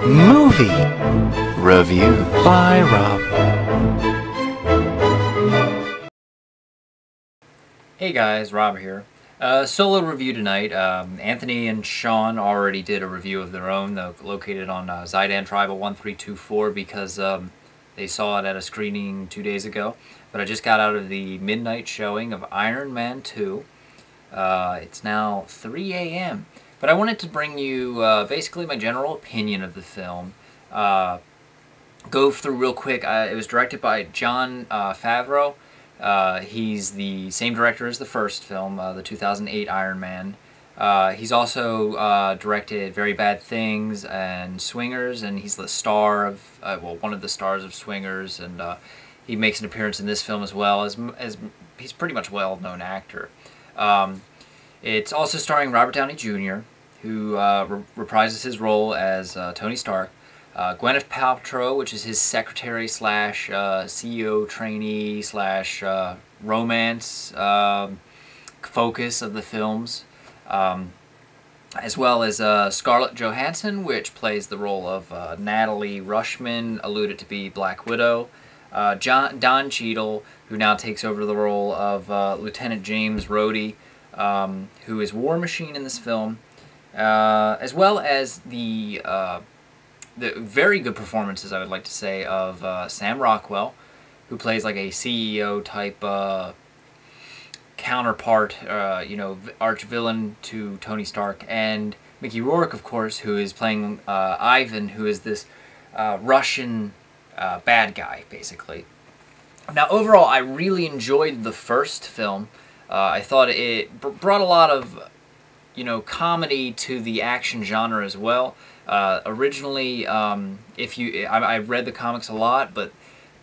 Movie Review by Rob. Hey guys, Rob here. Solo review tonight. Anthony and Sean already did a review of their own, located on Zydan Tribal 1324, because they saw it at a screening 2 days ago. But I just got out of the midnight showing of Iron Man 2. It's now 3 a.m. But I wanted to bring you basically my general opinion of the film. Go through real quick. It was directed by Jon Favreau. He's the same director as the first film, the 2008 Iron Man. He's also directed Very Bad Things and Swingers, and he's the star of, well, one of the stars of Swingers, and he makes an appearance in this film as well, as he's pretty much a well-known actor. It's also starring Robert Downey Jr., who reprises his role as Tony Stark. Gwyneth Paltrow, which is his secretary slash CEO trainee slash romance focus of the films, as well as Scarlett Johansson, which plays the role of Natalie Rushman, alluded to be Black Widow. Don Cheadle, who now takes over the role of Lieutenant James Rhodey, who is War Machine in this film, as well as the very good performances, I would like to say, of Sam Rockwell, who plays like a CEO type counterpart, you know, arch villain to Tony Stark, and Mickey Rourke, of course, who is playing Ivan, who is this Russian bad guy, basically. Now, overall, I really enjoyed the first film. I thought it brought a lot of, you know, comedy to the action genre as well. Originally, I read the comics a lot, but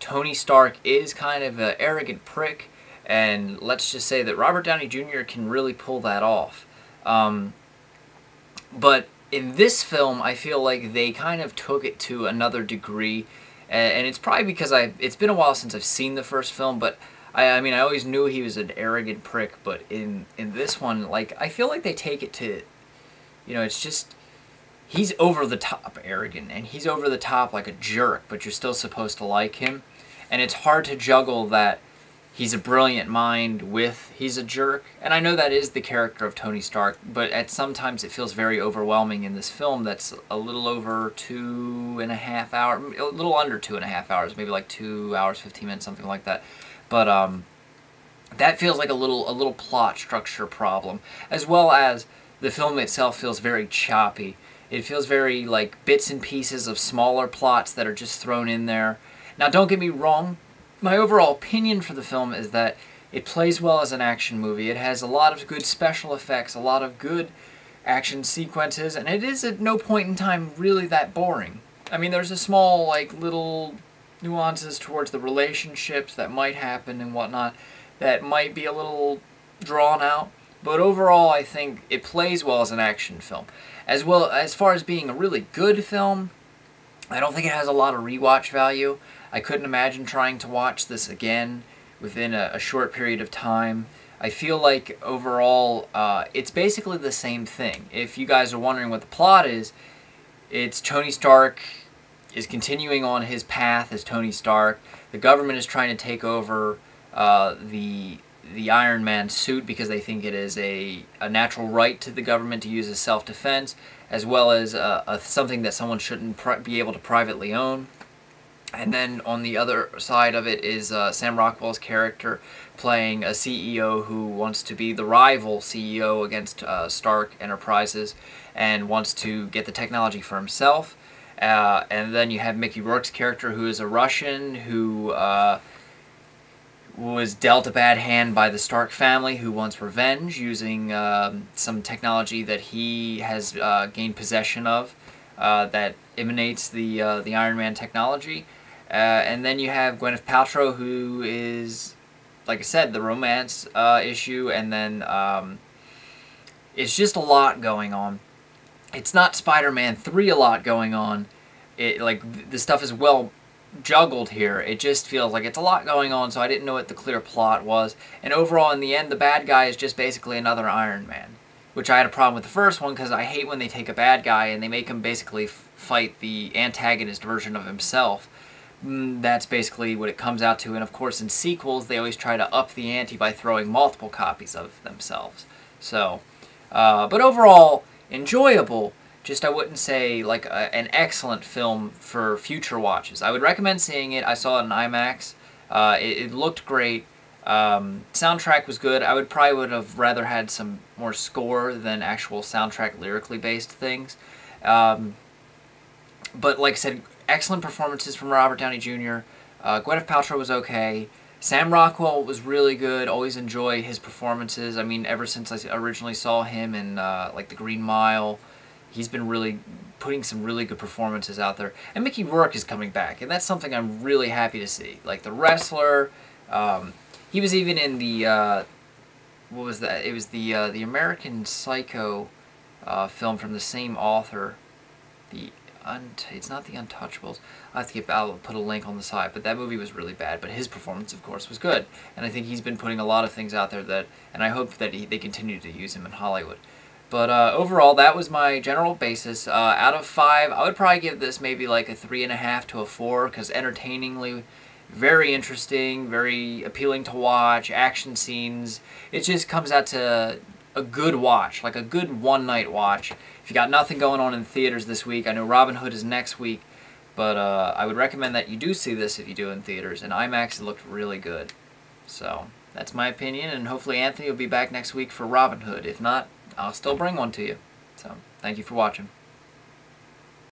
Tony Stark is kind of an arrogant prick, and let's just say that Robert Downey Jr. can really pull that off. But in this film, I feel like they kind of took it to another degree, and it's probably because it's been a while since I've seen the first film, but I mean, I always knew he was an arrogant prick, but in this one, like, I feel like they take it to, you know, it's just, he's over the top arrogant, and he's over the top like a jerk, but you're still supposed to like him. And it's hard to juggle that he's a brilliant mind with he's a jerk. And I know that is the character of Tony Stark, but at sometimes it feels very overwhelming in this film that's a little over 2.5 hours, a little under 2.5 hours, maybe like 2 hours, 15 minutes, something like that. But that feels like a little plot structure problem, as well as the film itself feels very choppy. It feels very like bits and pieces of smaller plots that are just thrown in there. Now, don't get me wrong, my overall opinion for the film is that it plays well as an action movie. It has a lot of good special effects, a lot of good action sequences, and it is at no point in time really that boring. I mean, there's a small, like, little nuances towards the relationships that might happen and whatnot that might be a little drawn out, but overall I think it plays well as an action film. As well, as far as being a really good film, I don't think it has a lot of rewatch value. I couldn't imagine trying to watch this again within a short period of time. I feel like overall it's basically the same thing. If you guys are wondering what the plot is, it's Tony Stark is continuing on his path as Tony Stark. The government is trying to take over the Iron Man suit because they think it is a natural right to the government to use as self-defense, as well as something that someone shouldn't be able to privately own. And then on the other side of it is Sam Rockwell's character playing a CEO who wants to be the rival CEO against Stark Enterprises and wants to get the technology for himself. And then you have Mickey Rourke's character, who is a Russian who was dealt a bad hand by the Stark family, who wants revenge using some technology that he has gained possession of that emanates the Iron Man technology. And then you have Gwyneth Paltrow, who is, like I said, the romance issue, and then it's just a lot going on. It's not Spider-Man 3 a lot going on. Like, the stuff is well juggled here. It just feels like it's a lot going on, so I didn't know what the clear plot was. And overall, in the end, the bad guy is just basically another Iron Man. which I had a problem with the first one because I hate when they take a bad guy and they make him basically fight the antagonist version of himself. That's basically what it comes out to, and of course in sequels they always try to up the ante by throwing multiple copies of themselves. So, but overall, enjoyable. Just I wouldn't say like an excellent film for future watches. I would recommend seeing it. I saw it in IMAX. It looked great. Soundtrack was good. I would have rather had some more score than actual soundtrack lyrically based things. But like I said, excellent performances from Robert Downey Jr. Gwyneth Paltrow was okay. Sam Rockwell was really good. Always enjoy his performances. I mean, ever since I originally saw him in like The Green Mile, he's been really putting some really good performances out there. And Mickey Rourke is coming back, and that's something I'm really happy to see. Like The Wrestler, he was even in the what was that? It was the American Psycho film from the same author. It's not The Untouchables. I'll put a link on the side, but that movie was really bad. But his performance, of course, was good, and I think he's been putting a lot of things out there and I hope that they continue to use him in Hollywood. But overall, that was my general basis. Out of 5, I would probably give this maybe like a 3.5 to a 4, because entertainingly, very interesting, very appealing to watch, action scenes. It just comes out to a good watch, like a good one-night watch. If you got nothing going on in theaters this week, I know Robin Hood is next week, but I would recommend that you do see this if you do in theaters. In IMAX, it looked really good. So, that's my opinion, and hopefully Anthony will be back next week for Robin Hood. If not, I'll still bring one to you. So, thank you for watching.